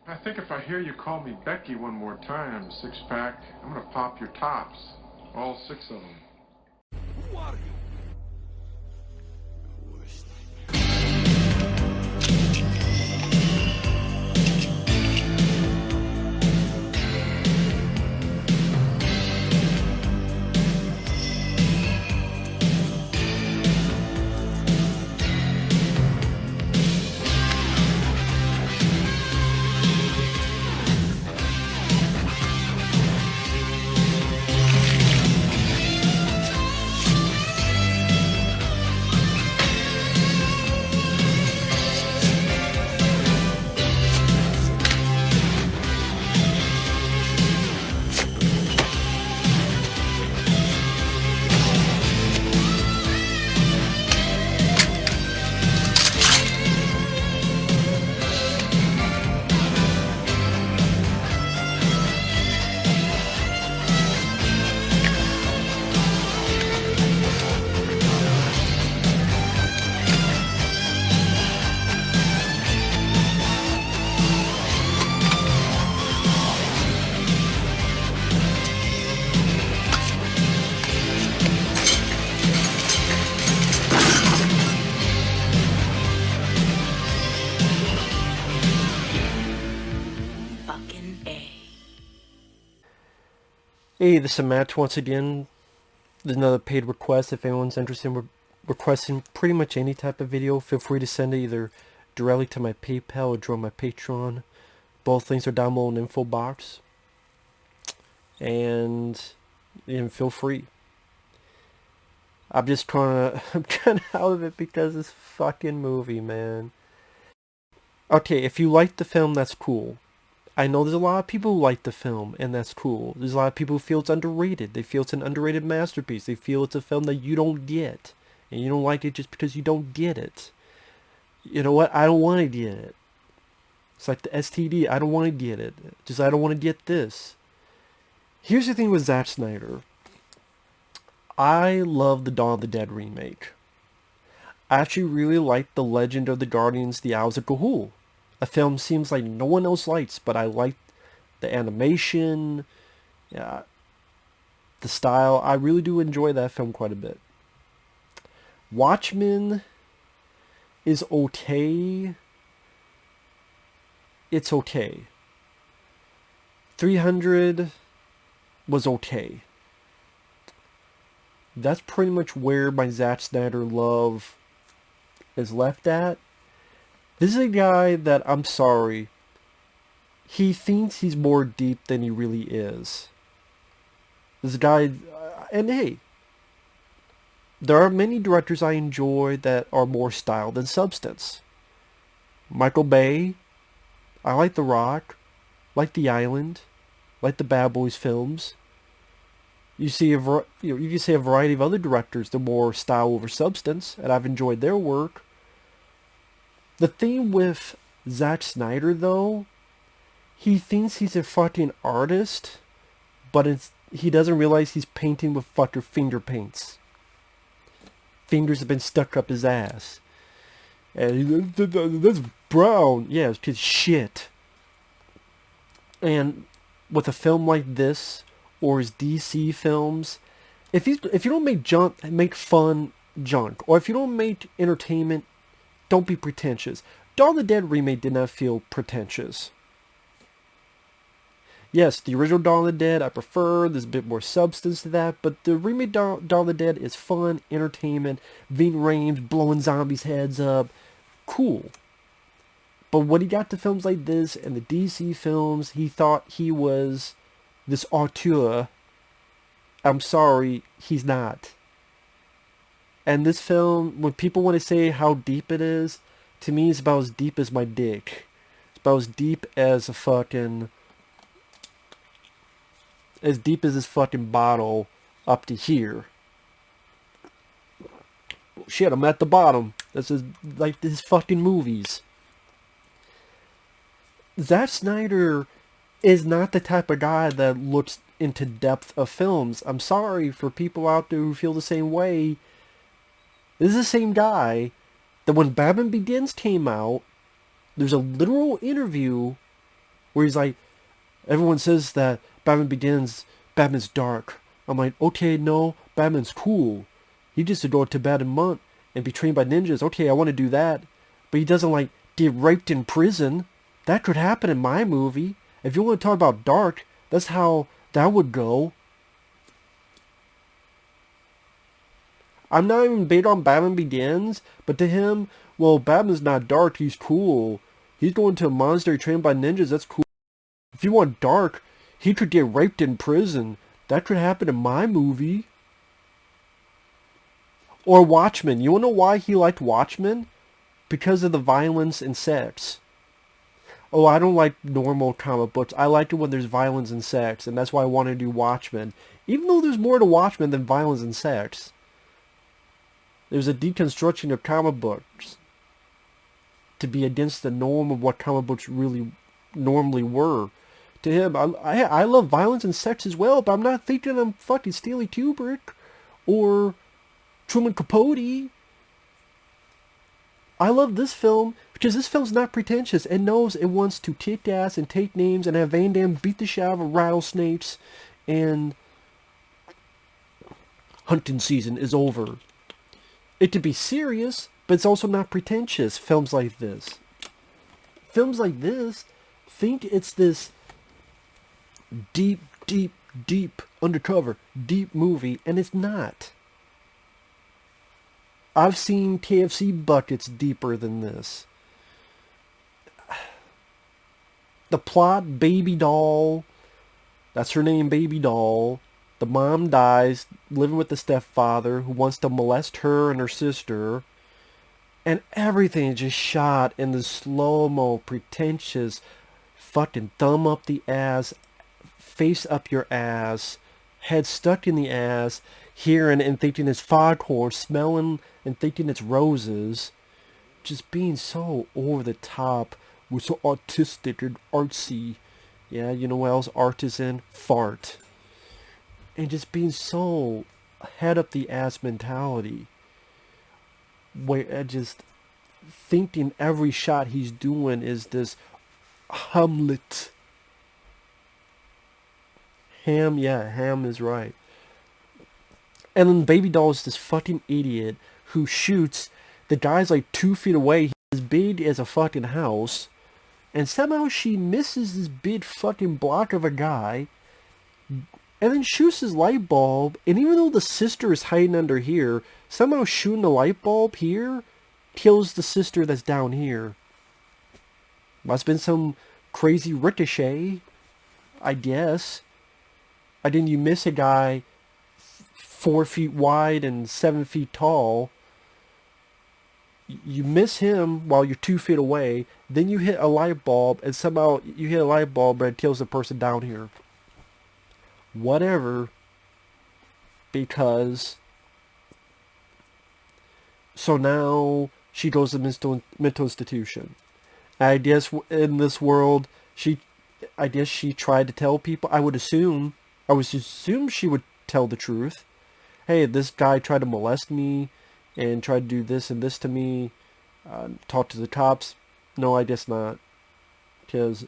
I think if I hear you call me Becky one more time, six-pack, I'm gonna pop your tops. All six of them. Who are you? Hey, this is Matt once again. There's another paid request. If anyone's interested in requesting pretty much any type of video, feel free to send it either directly to my PayPal or join my Patreon. Both links are down below in the info box. And feel free. I'm just kinda out of it because this fucking movie, man. Okay, if you like the film, that's cool. I know there's a lot of people who like the film, and that's cool. There's a lot of people who feel it's underrated. They feel it's an underrated masterpiece. They feel it's a film that you don't get. And you don't like it just because you don't get it. You know what? I don't want to get it. It's like the STD. I don't want to get it. Just I don't want to get this. Here's the thing with Zack Snyder. I love the Dawn of the Dead remake. I actually really like The Legend of the Guardians, The Owls of Ga'Hoole. A film seems like no one else likes, but I like the animation, the style. I really do enjoy that film quite a bit. Watchmen is okay. It's okay. 300 was okay. That's pretty much where my Zack Snyder love is left at. This is a guy that, I'm sorry, he thinks he's more deep than he really is. This guy, and hey, there are many directors I enjoy that are more style than substance. Michael Bay, I like The Rock, like The Island, like the Bad Boys films. You see you can say a variety of other directors, they're more style over substance, and I've enjoyed their work. The thing with Zack Snyder, though, he thinks he's a fucking artist, but he doesn't realize he's painting with fucking finger paints. Fingers have been stuck up his ass. And that's brown. Yeah, it's because shit. And with a film like this, or his DC films, if you don't make fun junk, or if you don't make entertainment, don't be pretentious. Dawn of the Dead remake did not feel pretentious. Yes, the original Dawn of the Dead I prefer. There's a bit more substance to that. But the remake Dawn of the Dead is fun, entertainment, Ving Rhames blowing zombies' heads up. Cool. But when he got to films like this and the DC films, he thought he was this auteur. I'm sorry, he's not. And this film, when people want to say how deep it is, to me it's about as deep as my dick. It's about as deep as a fucking... as deep as this fucking bottle up to here. Shit, I'm at the bottom. This is like his fucking movies. Zack Snyder is not the type of guy that looks into depth of films. I'm sorry for people out there who feel the same way. This is the same guy that when Batman Begins came out, there's a literal interview where he's like, everyone says that Batman Begins, Batman's dark. I'm like, okay, no, Batman's cool. He just to go to bed a month and be trained by ninjas. Okay, I want to do that. But he doesn't, like, get raped in prison. That could happen in my movie. If you want to talk about dark, that's how that would go. I'm not even big on Batman Begins, but to him, well, Batman's not dark, he's cool. He's going to a monastery trained by ninjas, that's cool. If you want dark, he could get raped in prison. That could happen in my movie. Or Watchmen. You wanna know why he liked Watchmen? Because of the violence and sex. Oh, I don't like normal comic books. I like it when there's violence and sex, and that's why I want to do Watchmen. Even though there's more to Watchmen than violence and sex. There's a deconstruction of comic books to be against the norm of what comic books really normally were. To him, I love violence and sex as well, but I'm not thinking I'm fucking Stanley Kubrick or Truman Capote. I love this film because this film's not pretentious. It knows it wants to kick ass and take names and have Van Damme beat the shit out of rattlesnakes, and hunting season is over. It could be serious, but it's also not pretentious. Films like this. Films like this think it's this deep, deep, deep undercover, deep movie, and it's not. I've seen KFC buckets deeper than this. The plot, Babydoll. That's her name, Babydoll. The mom dies, living with the stepfather who wants to molest her and her sister. And everything is just shot in the slow-mo, pretentious, fucking thumb up the ass, face up your ass, head stuck in the ass, hearing and thinking it's foghorn, smelling and thinking it's roses. Just being so over the top, we're so artistic and artsy. Yeah, you know what else artisan? Fart. And just being so head up the ass mentality. Where just thinking every shot he's doing is this Hamlet. Ham is right. And then Babydoll is this fucking idiot who shoots the guy's like 2 feet away. He's as big as a fucking house. And somehow she misses this big fucking block of a guy. And then shoots his light bulb. And even though the sister is hiding under here, somehow shooting the light bulb here kills the sister that's down here. Must have been some crazy ricochet, I guess. I didn't you miss a guy 4 feet wide and 7 feet tall. You miss him while you're 2 feet away. Then you hit a light bulb, and somehow you hit a light bulb, but it kills the person down here. Whatever. Because. So now she goes to mental institution. I guess in this world, I guess she tried to tell people. I would assume she would tell the truth. Hey, this guy tried to molest me and tried to do this and this to me. Talk to the cops. No, I guess not. Because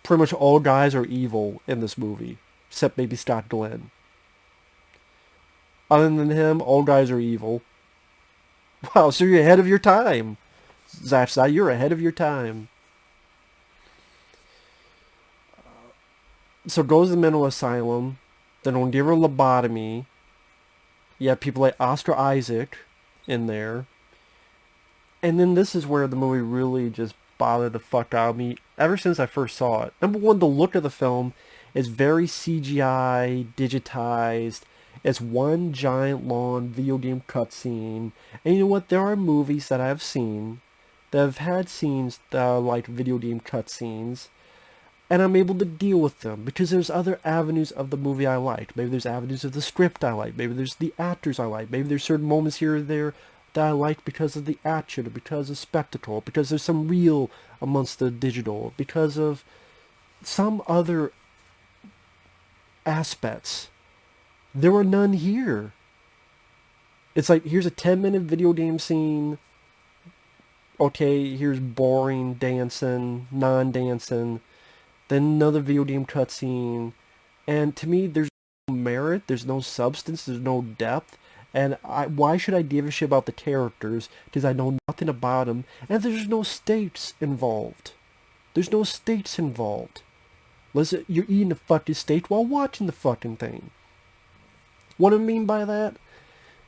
pretty much all guys are evil in this movie. Except maybe Scott Glenn. Other than him, all guys are evil. Wow, so you're ahead of your time. Zack Snyder, you're ahead of your time. So goes to the mental asylum. Then we'll give her a lobotomy. You have people like Oscar Isaac in there. And then this is where the movie really just bothered the fuck out of me ever since I first saw it. Number one, the look of the film is very CGI, digitized. It's one giant long video game cutscene. And you know what? There are movies that I've seen that have had scenes that are like video game cutscenes. And I'm able to deal with them because there's other avenues of the movie I like. Maybe there's avenues of the script I like. Maybe there's the actors I like. Maybe there's certain moments here or there that I like because of the action, or because of spectacle, because there's some real amongst the digital, because of some other aspects. There were none here. It's like, here's a 10-minute video game scene. Okay, here's boring dancing, non-dancing. then another video game cutscene, and to me, there's no merit, there's no substance, there's no depth, and why should I give a shit about the characters? Because I know nothing about them, and there's no stakes involved. There's no stakes involved. Listen, you're eating a fucking steak while watching the fucking thing. What I mean by that?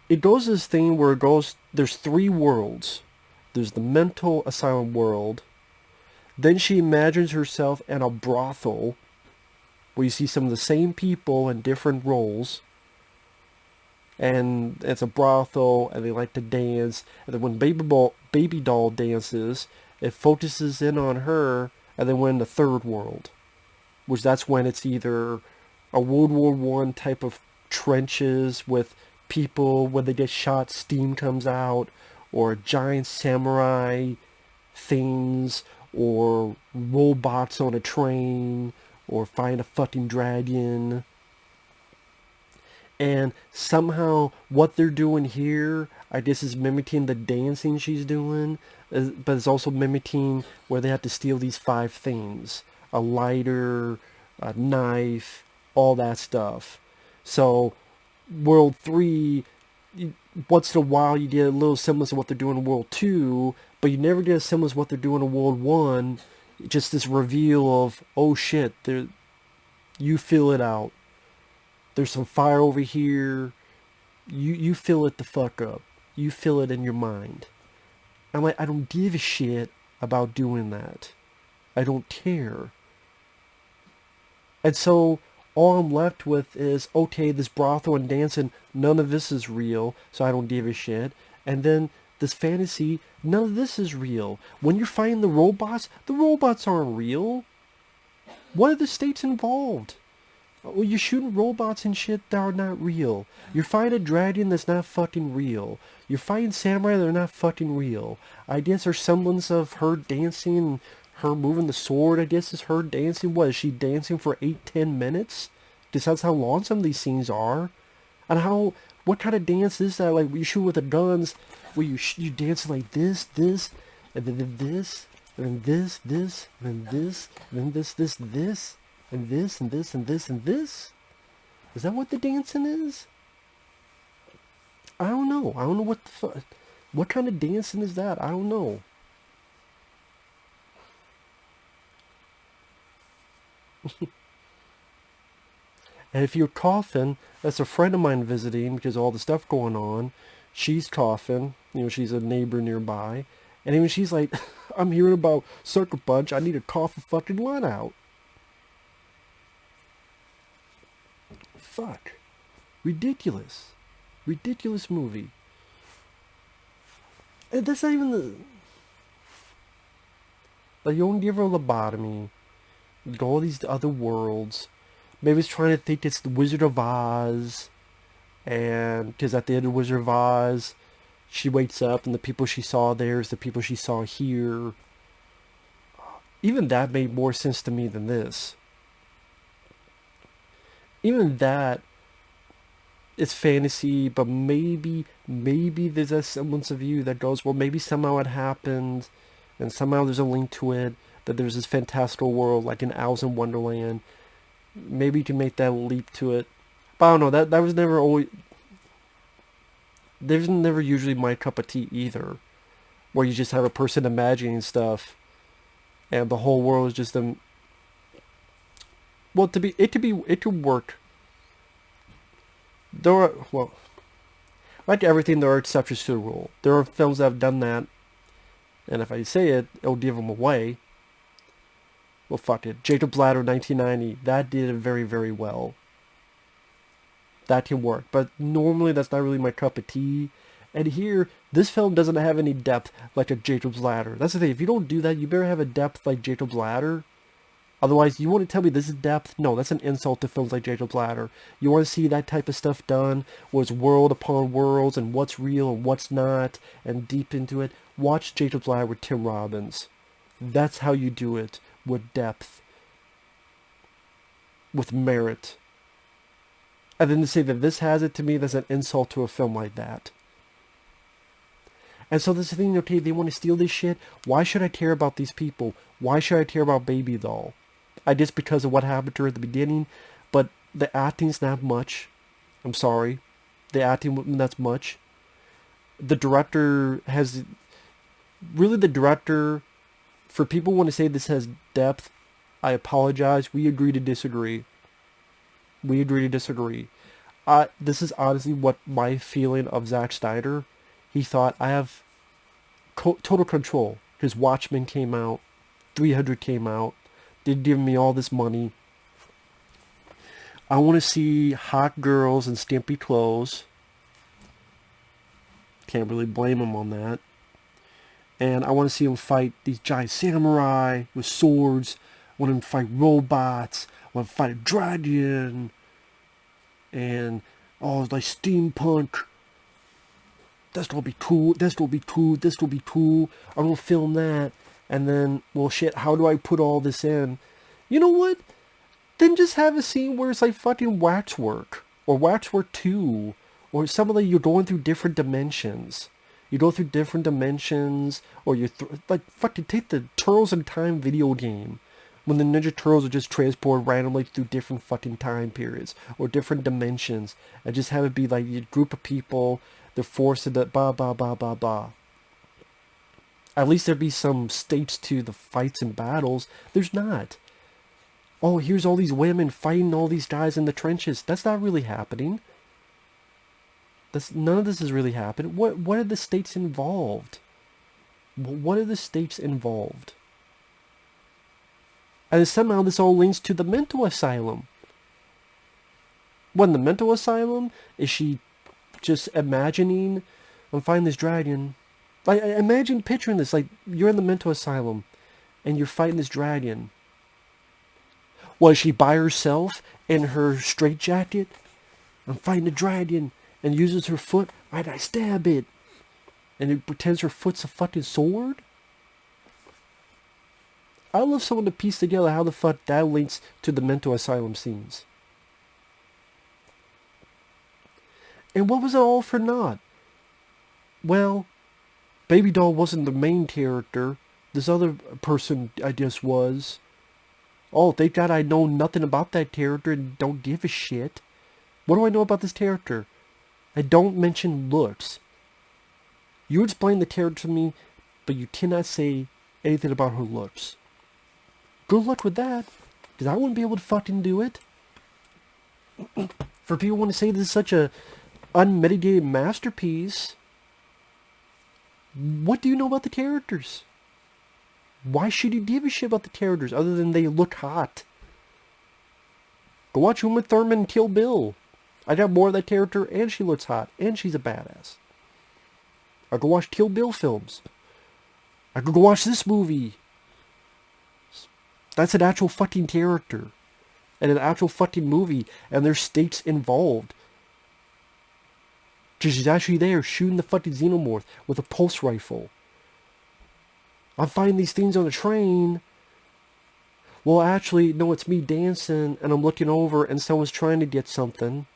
It goes this thing where it goes, there's 3 worlds. There's the mental asylum world. Then she imagines herself in a brothel, where you see some of the same people in different roles. And it's a brothel, and they like to dance. And then when Babydoll dances, it focuses in on her, and then we're in the 3rd world. Which that's when it's either a World War I type of trenches with people, when they get shot, steam comes out, or giant samurai things, or robots on a train, or find a fucking dragon. And somehow what they're doing here, I guess, is mimicking the dancing she's doing, but it's also mimicking where they have to steal these 5 things. A lighter, a knife, all that stuff. So, World 3, once in a while you get a little semblance of what they're doing in World 2, but you never get a semblance of what they're doing in World 1. Just this reveal of, oh shit, you feel it out. There's some fire over here. You fill it the fuck up. You fill it in your mind. I'm like, I don't give a shit about doing that. I don't care. And so all I'm left with is, okay, this brothel and dancing, none of this is real, so I don't give a shit. And then this fantasy, none of this is real. When you're fighting the robots aren't real. What are the stakes involved? Well, you're shooting robots and shit that are not real. You're fighting a dragon that's not fucking real. You're fighting samurai that are not fucking real. I guess there's semblance of her dancing and her moving the sword, I guess, is her dancing. What, is she dancing for 8-10 minutes? Because that's how long some of these scenes are. And what kind of dance is that? Like, you shoot with the guns, where you dance like this, and then this, and then this, and then this, and then this, and this, and this, and this, and this? Is that what the dancing is? I don't know. I don't know what the fuck. What kind of dancing is that? I don't know. And if you're coughing, that's a friend of mine visiting because of all the stuff going on. She's coughing. She's a neighbor nearby. And even she's like, I'm hearing about Sucker Punch. I need to cough a fucking line out. Fuck. Ridiculous. Ridiculous movie. And that's not even the... Like, you don't give her a lobotomy. Go all these other worlds. Maybe it's trying to think it's the Wizard of Oz. And because at the end of Wizard of Oz, she wakes up and the people she saw there is the people she saw here. Even that made more sense to me than this. Even that, it's fantasy, but maybe there's a semblance of you that goes, well, maybe somehow it happened, and somehow there's a link to it, that there's this fantastical world, like in Alice in Wonderland. Maybe you can make that leap to it. But I don't know, that was never always... There's never usually my cup of tea either, where you just have a person imagining stuff, and the whole world is just them... Well, it could work. There are, well, like everything, there are exceptions to the rule. There are films that have done that, and if I say it, it'll give them away. Well, fuck it. Jacob's Ladder, 1990, that did it very, very well. That can work, but normally that's not really my cup of tea. And here, this film doesn't have any depth like a Jacob's Ladder. That's the thing. If you don't do that, you better have a depth like Jacob's Ladder. Otherwise, you want to tell me this is depth? No, that's an insult to films like Jacob's Ladder. You want to see that type of stuff done, where it's world upon worlds, and what's real and what's not, and deep into it. Watch Jacob's Ladder with Tim Robbins. That's how you do it, with depth. With merit. And then to say that this has it, to me, that's an insult to a film like that. And so this is the thing, okay, they want to steal this shit. Why should I care about these people? Why should I care about Babydoll? I guess because of what happened to her at the beginning, but the acting's not much. I'm sorry. The acting wasn't that much. The director has... Really, the director... For people who want to say this has depth, I apologize. We agree to disagree. We agree to disagree. This is honestly what my feeling of Zack Snyder. He thought, I have total control. His Watchmen came out. 300 came out. They'd given me all this money. I want to see hot girls in skimpy clothes. Can't really blame him on that. And I want to see him fight these giant samurai with swords. I want him to fight robots. I want him to fight a dragon. And, oh, it's like steampunk. That's gonna be cool. That's gonna be cool. This will be cool. I'm gonna film that. And then, well, shit, how do I put all this in? You know what? Then just have a scene where it's like fucking Waxwork. Or Waxwork 2. Or some of the, you're going through different dimensions. You go through different dimensions. Or you, like, fucking take the Turtles in Time video game. When the Ninja Turtles are just transported randomly through different fucking time periods. Or different dimensions. And just have it be like a group of people. They're forced into blah, blah, blah, blah, blah. At least there'd be some stakes to the fights and battles. There's not. Oh, here's all these women fighting all these guys in the trenches. That's not really happening. None of this is really happening. What are the stakes involved? What are the stakes involved? And somehow this all links to the mental asylum. What, in the mental asylum? Is she just imagining, I'm fighting this dragon? Like, imagine picturing this, like, you're in the mental asylum, and you're fighting this dragon. Was she by herself in her straitjacket? I'm fighting the dragon, and uses her foot, right, I stab it. And it pretends her foot's a fucking sword? I would love someone to piece together how the fuck that links to the mental asylum scenes. And what was it all for naught? Well, Babydoll wasn't the main character. This other person, I guess, was. Oh, thank God I know nothing about that character and don't give a shit. What do I know about this character? I don't mention looks. You explain the character to me, but you cannot say anything about her looks. Good luck with that, because I wouldn't be able to fucking do it. For people who want to say this is such a unmitigated masterpiece, what do you know about the characters? Why should you give a shit about the characters other than they look hot? Go watch Uma Thurman and Kill Bill. I got more of that character and she looks hot and she's a badass. I could watch Kill Bill films. I could go watch this movie. That's an actual fucking character. And an actual fucking movie. And there's stakes involved. She's actually there shooting the fucking xenomorph with a pulse rifle. I'm finding these things on the train. Well, actually, no, it's me dancing and I'm looking over and someone's trying to get something.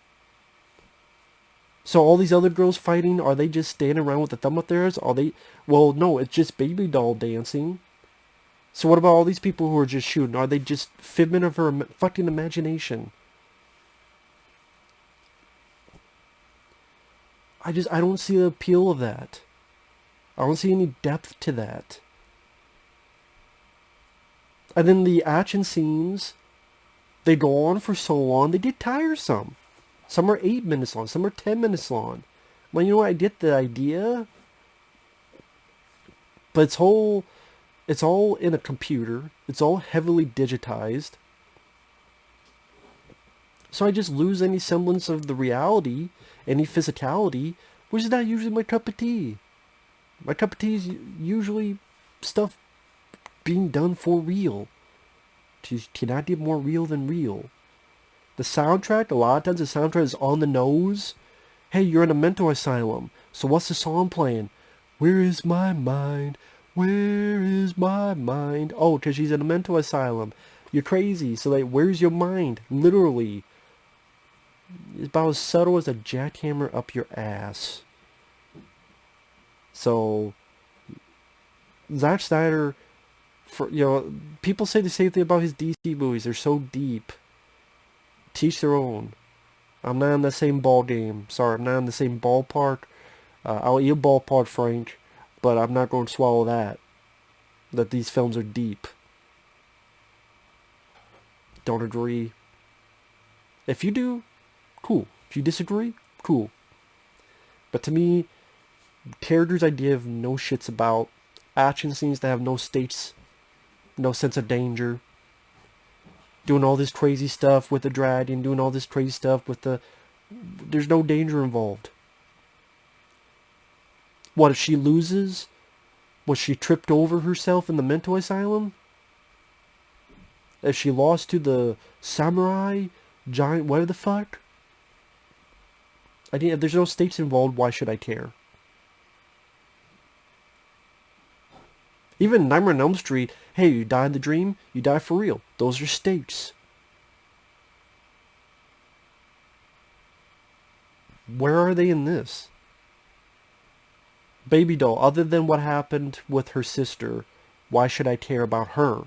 So all these other girls fighting, are they just standing around with the thumb up theirs? Are they... Well, no, it's just Babydoll dancing. So what about all these people who are just shooting? Are they just figment of her fucking imagination? I don't see the appeal of that. I don't see any depth to that. And then the action scenes, they go on for so long, they get tiresome. Some are 8 minutes long, some are 10 minutes long. Well, you know what, I get the idea. But it's all in a computer. It's all heavily digitized. So I just lose any semblance of the reality, any physicality, which is not usually my cup of tea. My cup of tea is usually stuff being done for real. You cannot get more real than real. The soundtrack, a lot of times the soundtrack is on the nose. Hey, you're in a mental asylum. So what's the song playing? Where is my mind? Where is my mind? Oh, because she's in a mental asylum. You're crazy. So like, where's your mind? Literally. It's about as subtle as a jackhammer up your ass. So, Zack Snyder For, you know, people say the same thing about his DC movies. They're so deep. Teach their own. I'm not in the same ball game. Sorry, I'm not in the same ballpark. I'll eat a ballpark, Frank, but I'm not going to swallow that. That these films are deep. Don't agree. If you do, cool. If you disagree, cool. But to me, characters I give no shits about. Action scenes that have no stakes, no sense of danger. Doing all this crazy stuff with the dragon, doing all this crazy stuff with the... There's no danger involved. What if she loses? Was she tripped over herself in the mental asylum? If she lost to the samurai, giant, whatever the fuck? If there's no stakes involved, why should I care? Even Nightmare on Elm Street, hey, you die in the dream, you die for real. Those are stakes. Where are they in this? Babydoll, other than what happened with her sister, why should I care about her?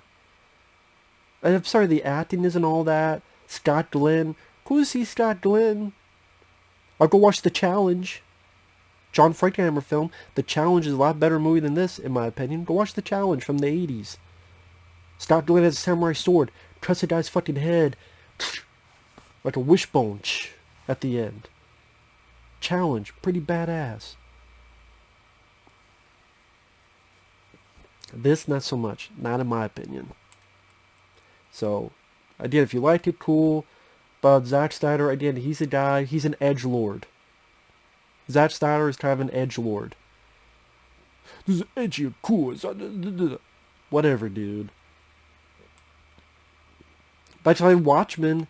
And I'm sorry, the acting isn't all that. Scott Glenn, cool to see Scott Glenn. I'll go watch The Challenge. John Frankenheimer film. The Challenge is a lot better movie than this, in my opinion. Go watch The Challenge from the 80s. Scott Glenn has a samurai sword. Cuts a guy's fucking head. Like a wishbone. At the end. Challenge. Pretty badass. This, not so much. Not in my opinion. So, again, if you liked it, cool. But Zack Snyder, again, he's a guy, he's an edgelord. Zack Snyder is kind of an edgelord. This is edgy and cool. Whatever, dude. By the time Watchmen,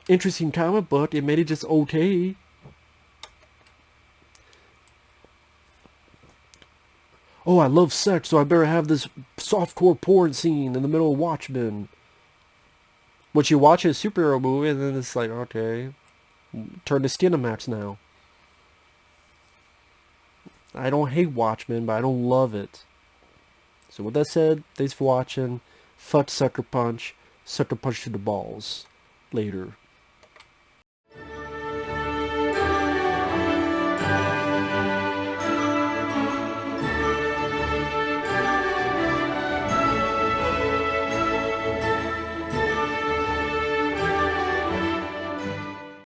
interesting comic book, it made it just okay. Oh, I love sex, so I better have this softcore porn scene in the middle of Watchmen. Which you watch a superhero movie, and then it's like, okay, turn to Skinamax now. I don't hate Watchmen, but I don't love it. So with that said, thanks for watching. Fuck Sucker Punch. Sucker Punch to the balls. Later.